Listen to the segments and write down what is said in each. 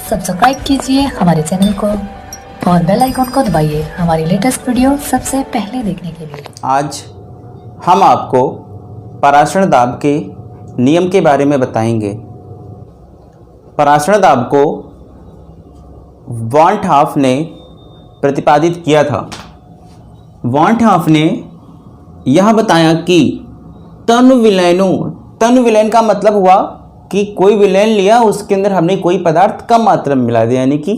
Subscribe कीजिए हमारे channel को और बेल आइकन को दबाइए हमारी लेटेस्ट वीडियो सबसे पहले देखने के लिए। आज हम आपको पराशरण दाब के नियम के बारे में बताएंगे। पराशरण दाब को वॉन हाफ ने प्रतिपादित किया था। वॉन हाफ ने यह बताया कि तनु विलयन का मतलब हुआ कि कोई विलयन लिया, उसके अंदर हमने कोई पदार्थ कम मात्रा में मिला दिया, यानी कि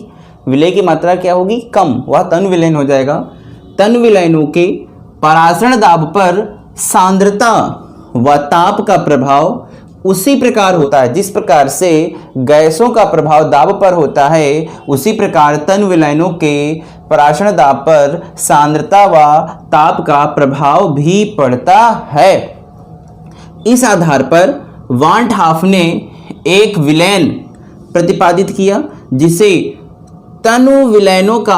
विलय की मात्रा क्या होगी, कम, वह तनु विलयन हो जाएगा। तनु विलयनों के पराशरण दाब पर सांद्रता व ताप का प्रभाव उसी प्रकार होता है जिस प्रकार से गैसों का प्रभाव दाब पर होता है, उसी प्रकार तनु विलयनों के पराशरण दाब पर सांद्रता व ताप का प्रभाव भी पड़ता है। इस आधार पर वॉन हाफ ने एक विलयन प्रतिपादित किया जिसे तनु विलयनों का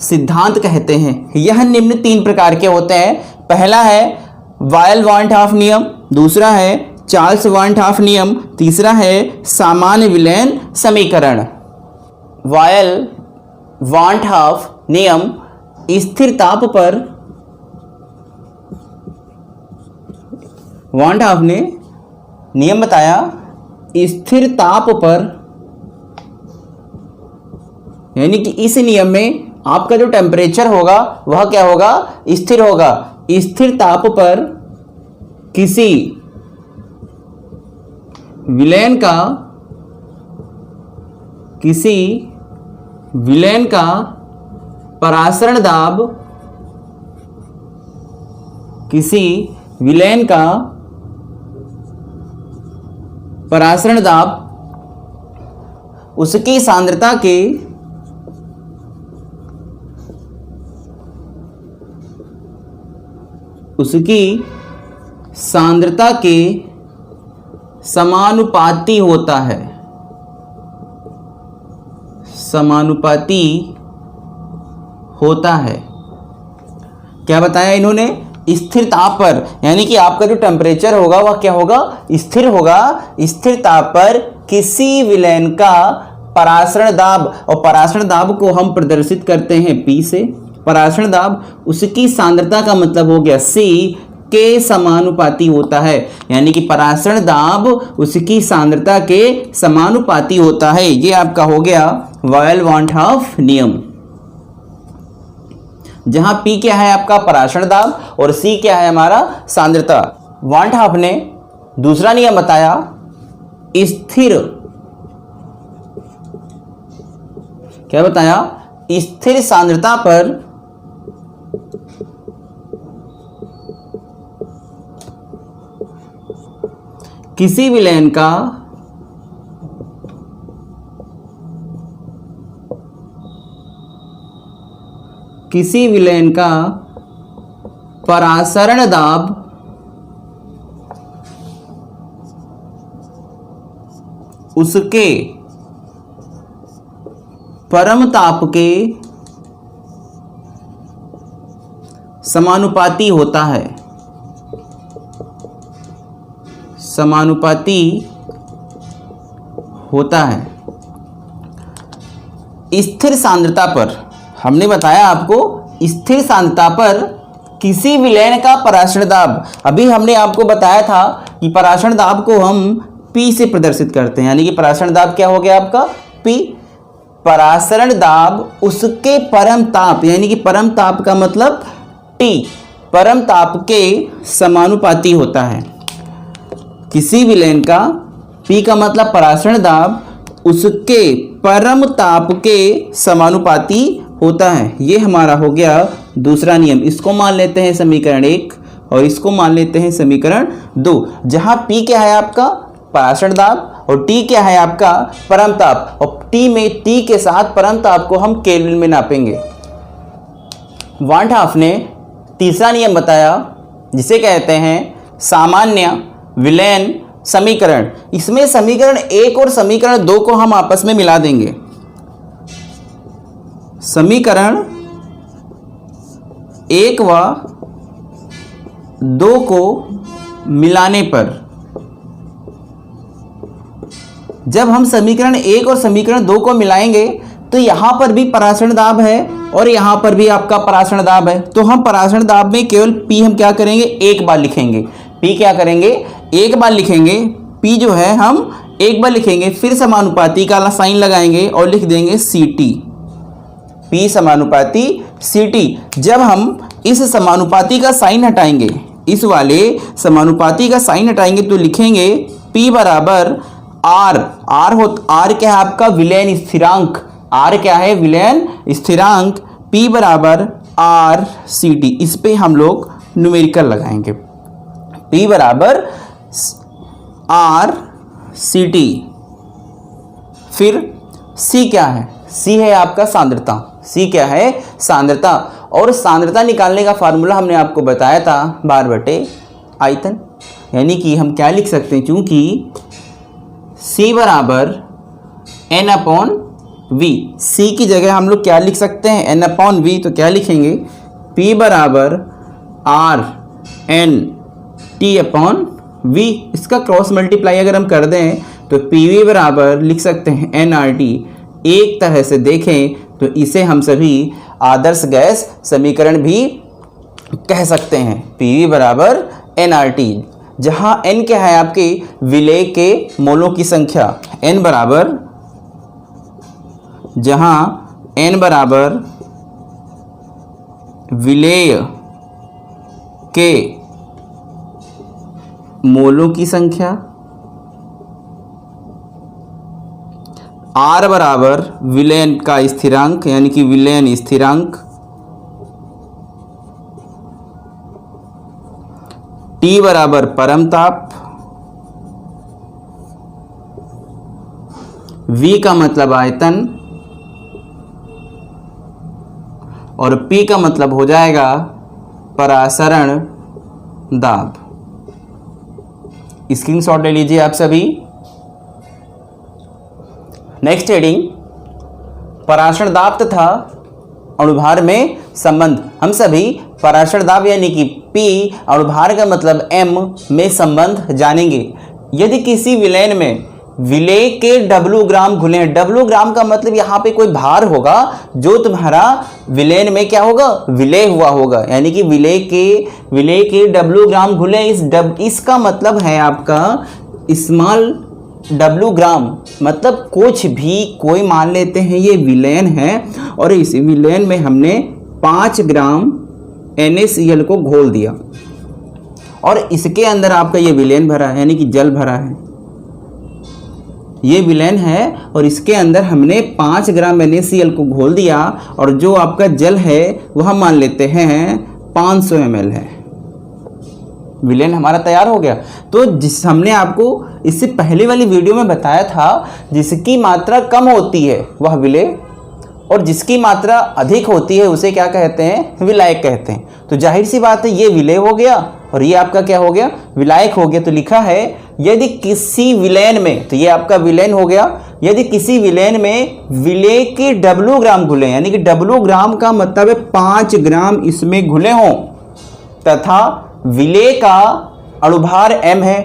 सिद्धांत कहते हैं। यह निम्न तीन प्रकार के होते हैं। पहला है वायल वॉन हाफ नियम, दूसरा है चार्ल्स वॉन हाफ नियम, तीसरा है सामान्य विलयन समीकरण। वायल वॉन हाफ नियम स्थिर ताप पर वॉन हाफ ने नियम बताया स्थिर ताप पर, यानी कि इस नियम में आपका जो टेम्परेचर होगा वह क्या होगा, स्थिर होगा। स्थिर ताप पर किसी विलयन का पराशरण दाब, किसी विलयन का पराशरण दाब उसकी सांद्रता के समानुपाती होता है। क्या बताया इन्होंने, स्थिर ताप पर, यानी कि आपका जो टेम्परेचर होगा वह क्या होगा, स्थिर होगा। स्थिर ताप पर किसी विलयन का पराशरण दाब, और पराशरण दाब को हम प्रदर्शित करते हैं P से। पराशरण दाब उसकी सांद्रता का मतलब हो गया C के समानुपाती होता है, यानी कि पराशरण दाब उसकी सांद्रता के समानुपाती होता है। ये आपका हो गया वायल वॉन हाफ नियम, जहां P क्या है आपका पराशरण दाब और C क्या है हमारा सांद्रता। वॉन हाफ ने दूसरा नियम बताया स्थिर, क्या बताया, स्थिर सांद्रता पर किसी विलयन का पराशरण दाब उसके परम ताप के समानुपाती होता है। स्थिर सांद्रता पर हमने बताया आपको, स्थिर सांद्रता पर किसी विलयन का पराशरण दाब, अभी हमने आपको बताया था कि पराशरण दाब को हम P से प्रदर्शित करते हैं, यानी कि पराशरण दाब क्या हो गया आपका P। पराशरण दाब उसके परम ताप, यानी कि परम ताप का मतलब T, परम ताप के समानुपाती होता है। किसी विलयन का P का मतलब पराशरण दाब उसके परम ताप के समानुपाती होता है। ये हमारा हो गया दूसरा नियम। इसको मान लेते हैं समीकरण 1 और इसको मान लेते हैं समीकरण 2, जहां P क्या है आपका पराशरण दाब और T क्या है आपका परम ताप, और T के साथ परम ताप को हम केल्विन में नापेंगे। वॉन हाफ ने तीसरा नियम बताया जिसे कहते हैं सामान्य विलयन समीकरण। इसमें समीकरण 1 और समीकरण 2 को हम आपस में मिला देंगे। समीकरण 1 व 2 को मिलाने पर जब हम समीकरण 1 और समीकरण 2 को मिलाएंगे तो यहाँ पर भी परासरण दाब है और यहाँ पर भी आपका परासरण दाब है। तो हम परासरण दाब में केवल P हम क्या करेंगे, एक बार लिखेंगे। P क्या करेंगे, एक बार लिखेंगे। P जो है हम एक बार लिखेंगे, फिर समानुपाती का साइन लगाएंगे और लिख देंगे CT। P समानुपाती CT। जब हम इस समानुपाती का साइन हटाएंगे, इस वाले समानुपाती का साइन हटाएंगे तो लिखेंगे P बराबर R। R क्या है आपका, विलयन स्थिरांक। R क्या है, विलयन स्थिरांक। P बराबर R CT। इस पे हम लोग न्यूमेरिकल लगाएंगे। P बराबर R CT। फिर C क्या है, C है आपका सांद्रता। C क्या है, सांद्रता। और सांद्रता निकालने का फार्मूला हमने आपको बताया था भार बटे आयतन। यानी कि हम क्या लिख सकते हैं, चूंकि C बराबर N/V। C की जगह हम लोग क्या लिख सकते हैं, N/V। तो क्या लिखेंगे, P बराबर R N T/V। इसका क्रॉस मल्टीप्लाई अगर हम कर दें तो PV बराबर लिख सकते हैं NRT। एक तरह से देखें तो इसे हम सभी आदर्श गैस समीकरण भी कह सकते हैं। PV बराबर NRT, जहां N क्या है आपके विलेय के मोलों की संख्या। N बराबर, जहां N बराबर विलेय के मोलों की संख्या, R बराबर विलयन का स्थिरांक यानी कि विलयन स्थिरांक, T बराबर परमताप, V का मतलब आयतन और P का मतलब हो जाएगा परासरण दाब। स्क्रीनशॉट ले लीजिए आप सभी। नेक्स्ट हेडिंग, परासरण दाब तथा अणुभार में संबंध। हम सभी परासरण दाब यानी कि P, अणुभार का मतलब M में संबंध जानेंगे। यदि किसी विलयन में विलेय के W ग्राम घुले हैं, W ग्राम का मतलब यहाँ पे कोई भार होगा जो तुम्हारा विलयन में क्या होगा, विलेय हुआ होगा। यानी कि विलेय के W ग्राम घुले। इसका मतलब है आपका स्मॉल W ग्राम, मतलब कुछ भी कोई मान लेते हैं ये विलयन है और इस विलयन में हमने 5 ग्राम NaCl को घोल दिया और इसके अंदर आपका ये विलयन भरा है यानी कि जल भरा है। ये विलयन है और इसके अंदर हमने 5 ग्राम NaCl को घोल दिया और जो आपका जल है वह मान लेते हैं 500 ml है। विलयन हमारा तैयार हो गया। तो जिस हमने आपको इससे पहले वाली वीडियो में बताया था, जिसकी मात्रा कम होती है वह विलेय और जिसकी मात्रा अधिक होती है उसे क्या कहते हैं, विलायक कहते हैं। तो जाहिर सी बात है ये विलेय हो गया और ये आपका क्या हो गया, विलायक हो गया। तो लिखा है यदि किसी विलयन में, तो ये आपका विलयन हो गया, यदि किसी विलयन में विलेय के W ग्राम घुले, यानी कि W ग्राम का मतलब है 5 ग्राम इसमें घुले हों तथा विलेय का अणुभार M है,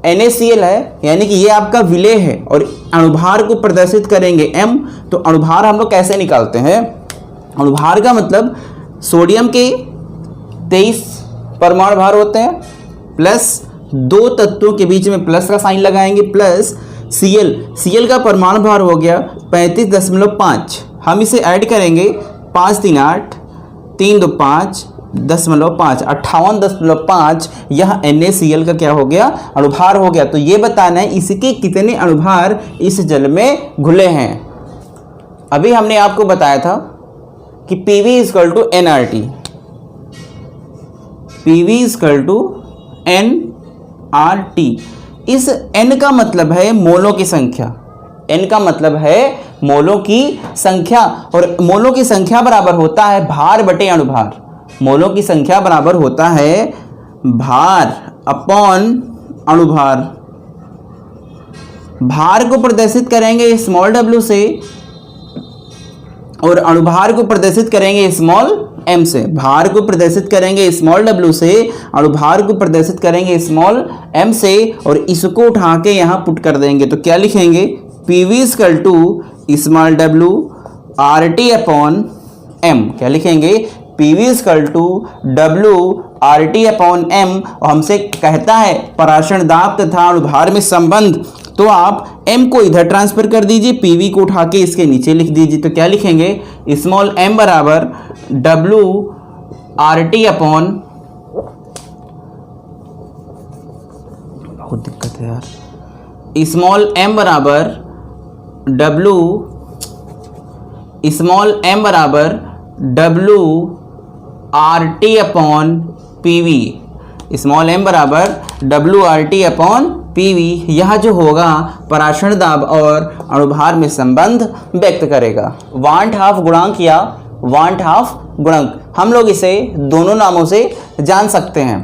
NaCl है, यानी कि ये आपका विलेय है और अणुभार को प्रदर्शित करेंगे M। तो अणुभार हम लोग कैसे निकालते हैं, अणुभार का मतलब सोडियम के 23 परमाणु भार होते हैं प्लस 2 तत्वों के बीच में प्लस का साइन लगाएंगे प्लस Cl का परमाणु भार हो गया 35.5। हम इसे ऐड करेंगे 5 3 8 3 2 5 0.5 58.5। यह NaCl का क्या हो गया, अणुभार हो गया। तो ये बताना है इसके कितने अणुभार इस जल में घुले हैं। अभी हमने आपको बताया था कि PV = nRT, PV = nRT। इस n का मतलब है मोलों की संख्या, n का मतलब है मोलों की संख्या और मोलों की संख्या बराबर होता है भार बटे अणुभार। मोलों की संख्या बराबर होता है भार अपॉन अणुभार। भार को प्रदर्शित करेंगे स्मॉल w से और अणुभार को प्रदर्शित करेंगे स्मॉल m से, भार को प्रदर्शित करेंगे स्मॉल w से, अणुभार को प्रदर्शित करेंगे स्मॉल m से, और इसको उठा के यहाँ पुट कर देंगे। तो क्या लिखेंगे, PV equal to small w RT upon m। क्या लिखेंगे, PV equal to W RT upon m। और हमसे कहता है पराशण दाब तथा अणुभार में संबंध, तो आप m को इधर ट्रांसफर कर दीजिए, PV को उठा के इसके नीचे लिख दीजिए। तो क्या लिखेंगे, स्मॉल m बराबर W RT अपॉन, बहुत दिक्कत है यार, स्मॉल m बराबर W RT upon PV, small m बराबर W RT अपॉन PV। यह जो होगा पराशण दाब और अणुभार में संबंध व्यक्त करेगा। वांट हाफ गुणांक या वांट हाफ गुणांक हम लोग इसे दोनों नामों से जान सकते हैं।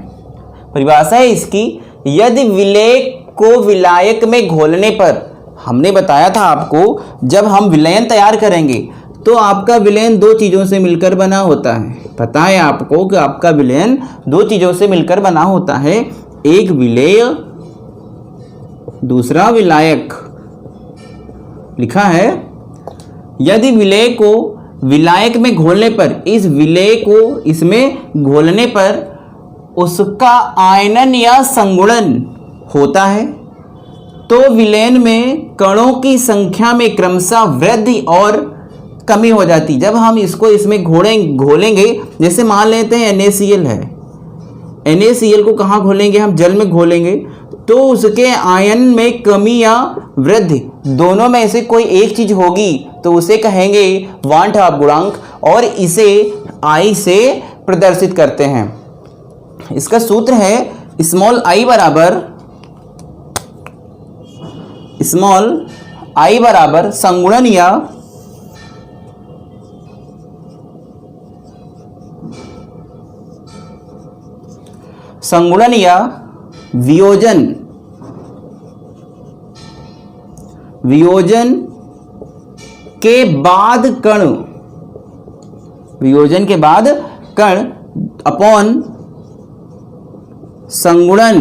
परिभाषा है इसकी, यदि विलेय को विलायक में घोलने पर, हमने बताया था आपको जब हम विलयन तैयार करेंगे तो आपका विलयन दो चीज़ों से मिलकर बना होता है। पता है आपको कि आपका विलयन दो चीज़ों से मिलकर बना होता है, एक विलेय दूसरा विलायक। लिखा है यदि विलेय को विलायक में घोलने पर, इस विलेय को इसमें घोलने पर उसका आयनन या संगुणन होता है तो विलयन में कणों की संख्या में क्रमशः वृद्धि और कमी हो जाती। जब हम इसको इसमें घोलेंगे, जैसे मान लेते हैं NaCl है, NaCl को कहाँ घोलेंगे, हम जल में घोलेंगे, तो उसके आयन में कमी या वृद्धि दोनों में से कोई एक चीज होगी तो उसे कहेंगे वांट हाफ गुणांक, और इसे I से प्रदर्शित करते हैं। इसका सूत्र है स्मॉल i बराबर संगुणन या वियोजन के बाद कण अपॉन संगुणन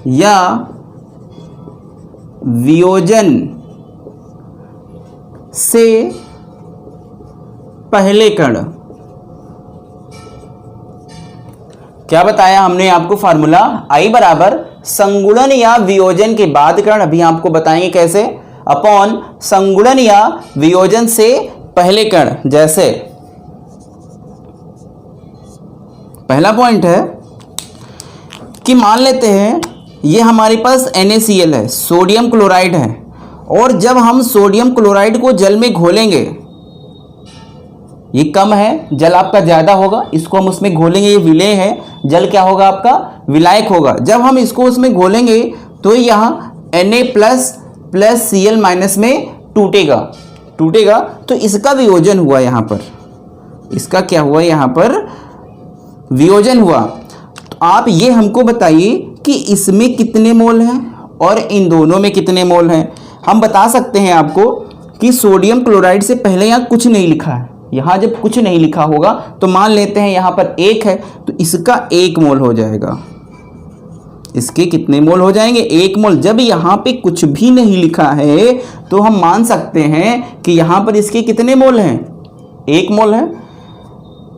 या वियोजन से पहले कण। क्या बताया हमने आपको फार्मूला, I बराबर संगुणन या वियोजन के बाद कण, अभी आपको बताएंगे कैसे, अपॉन संगुणन या वियोजन से पहले कण। जैसे पहला पॉइंट है कि मान लेते हैं ये हमारे पास NaCl है, सोडियम क्लोराइड है, और जब हम सोडियम क्लोराइड को जल में घोलेंगे, ये कम है, जल आपका ज़्यादा होगा, इसको हम उसमें घोलेंगे, ये विलेय है, जल क्या होगा आपका, विलायक होगा। जब हम इसको उसमें घोलेंगे तो यहाँ Na प्लस Cl माइनस में टूटेगा, तो इसका वियोजन हुआ यहाँ पर, इसका क्या हुआ यहाँ पर, वियोजन हुआ। तो आप ये हमको बताइए कि इसमें कितने मोल हैं और इन दोनों में कितने मोल हैं। हम बता सकते हैं आपको कि सोडियम क्लोराइड से पहले यहाँ कुछ नहीं लिखा है, यहाँ जब कुछ नहीं लिखा होगा तो मान लेते हैं यहाँ पर 1 है, तो इसका 1 मोल हो जाएगा। इसके कितने मोल हो जाएंगे, 1 मोल। जब यहाँ पे कुछ भी नहीं लिखा है तो हम मान सकते हैं कि यहाँ पर इसके कितने मोल हैं, 1 मोल है।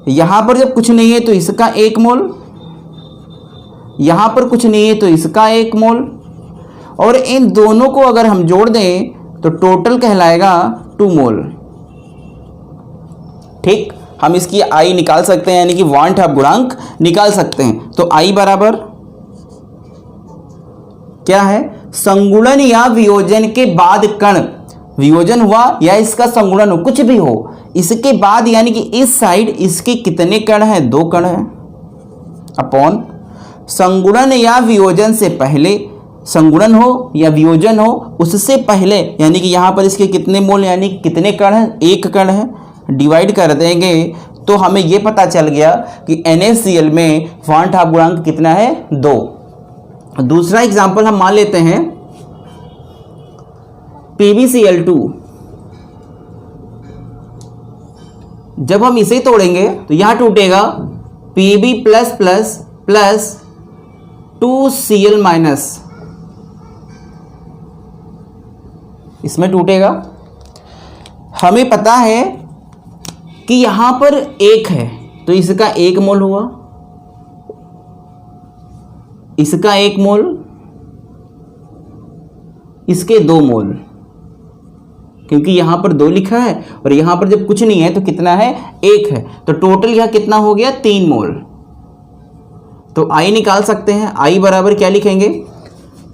यहाँ पर जब कुछ नहीं है तो इसका 1 मोल, यहाँ पर कुछ नहीं है तो इसका 1 मोल, और इन दोनों को अगर हम जोड़ दें तो टोटल कहलाएगा 2 मोल। ठीक, हम इसकी I निकाल सकते हैं, यानी कि वांट हाफ गुणांक निकाल सकते हैं। तो I बराबर क्या है, संगुणन या वियोजन के बाद कण, वियोजन हुआ या इसका संगुणन हो, कुछ भी हो, इसके बाद यानी कि इस साइड इसके कितने कण हैं, 2 कण हैं, अपॉन संगुणन या वियोजन से पहले, संगुणन हो या वियोजन हो उससे पहले, यानी कि यहाँ पर इसके कितने मोल यानी कि कितने कण हैं, 1 कण है, डिवाइड कर देंगे तो हमें ये पता चल गया कि NaCl में वांट हाफ गुणांक कितना है, 2। दूसरा एग्जाम्पल हम मान लेते हैं PbCl2 जब हम इसे तोड़ेंगे तो यहाँ टूटेगा Pb plus plus plus 2Cl minus, इसमें टूटेगा। हमें पता है कि यहाँ पर 1 है तो इसका 1 मोल हुआ, इसका 1 मोल, इसके 2 मोल, क्योंकि यहाँ पर 2 लिखा है और यहाँ पर जब कुछ नहीं है तो कितना है, 1 है, तो टोटल यहाँ कितना हो गया, 3 मोल। तो आई निकाल सकते हैं। आई बराबर क्या लिखेंगे,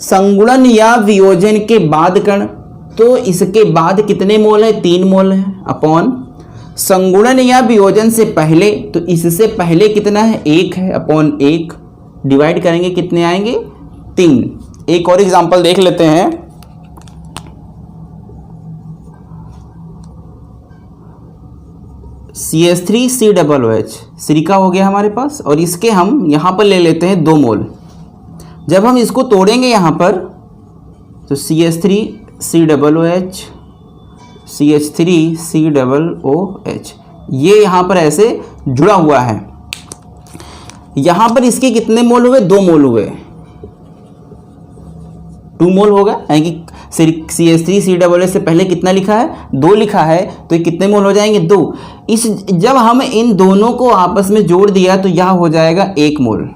संगुणन या वियोजन के बाद कण, तो इसके बाद कितने मोल है, 3 मोल है, अपॉन संगुणन या वियोजन से पहले, तो इससे पहले कितना है, 1 है, अपॉन 1, डिवाइड करेंगे कितने आएंगे, 3। एक और एग्जांपल देख लेते हैं। CH3COOH सिलिका हो गया हमारे पास, और इसके हम यहाँ पर ले लेते हैं 2 मोल। जब हम इसको तोड़ेंगे यहाँ पर तो CH3COOH CH3COOH ये यहाँ पर ऐसे जुड़ा हुआ है। यहाँ पर इसके कितने मोल हुए, 2 मोल हुए, 2 मोल होगा, यानी कि CH3COOH से पहले कितना लिखा है, 2 लिखा है, तो ये कितने मोल हो जाएंगे, 2। इस जब हम इन दोनों को आपस में जोड़ दिया तो यह हो जाएगा 1 मोल।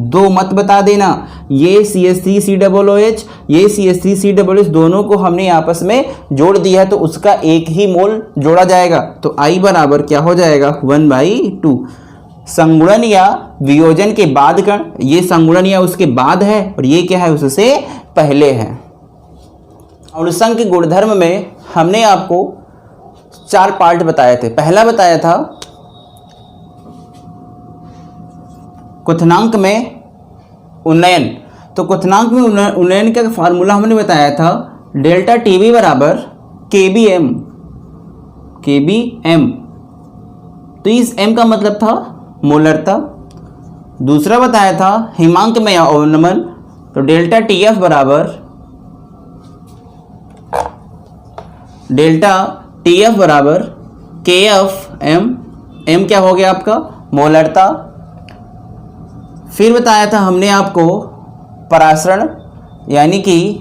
2 मत बता देना, ये CH3COOH ये CH3COOH दोनों को हमने आपस में जोड़ दिया है तो उसका 1 ही मोल जोड़ा जाएगा। तो I बराबर क्या हो जाएगा, 1/2। संगुणन या वियोजन के बाद कण, ये संगुणन या उसके बाद है और ये क्या है, उससे पहले है। अणुसंघ के गुणधर्म में हमने आपको 4 पार्ट बताए थे। पहला बताया था क्वथनांक में उन्नयन, तो क्वथनांक में उन्नयन का फार्मूला हमने बताया था डेल्टा टीवी बराबर KBM। तो इस m का मतलब था मोलरता। दूसरा बताया था हिमांक में अवनमन, तो डेल्टा TF बराबर KFM, m क्या हो गया आपका, मोलरता। फिर बताया था हमने आपको परासरण, यानी कि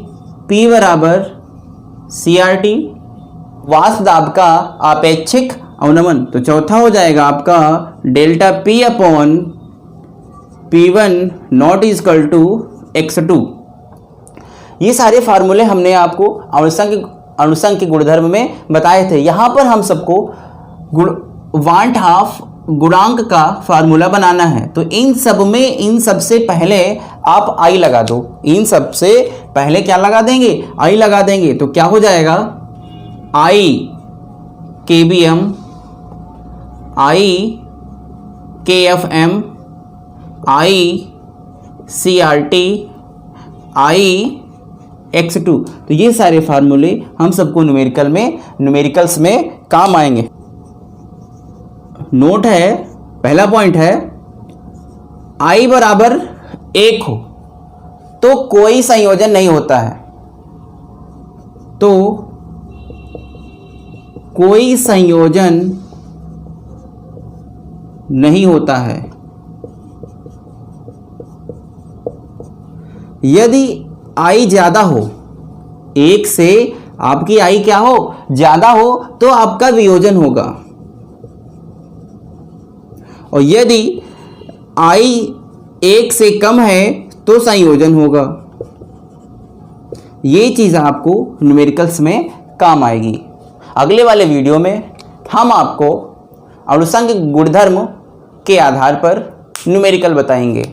P बराबर CRT, वाष्प दाब का आपेक्षिक अवनमन, तो चौथा हो जाएगा आपका delta P upon P1 not equal to x2। ये सारे फार्मूले हमने आपको अणुसंघ के गुणधर्म में बताए थे। यहाँ पर हम सबको वांट हाफ गुणांक का फार्मूला बनाना है, तो इन सब से पहले आप आई लगा दो। इन सब से पहले क्या लगा देंगे, आई लगा देंगे, तो क्या हो जाएगा, आई KBM, आई KFM, आई CRT, आई x2। तो ये सारे फार्मूले हम सबको न्यूमेरिकल्स में काम आएंगे। नोट है, पहला पॉइंट है, I बराबर 1 हो तो कोई संयोजन नहीं होता है, तो कोई संयोजन नहीं होता है। यदि I ज्यादा हो, 1 से आपकी I क्या हो, ज्यादा हो, तो आपका वियोजन होगा, और यदि I 1 से कम है तो संयोजन होगा। ये चीज़ आपको न्यूमेरिकल्स में काम आएगी। अगले वाले वीडियो में हम आपको अणुसंघ गुणधर्म के आधार पर न्यूमेरिकल बताएंगे।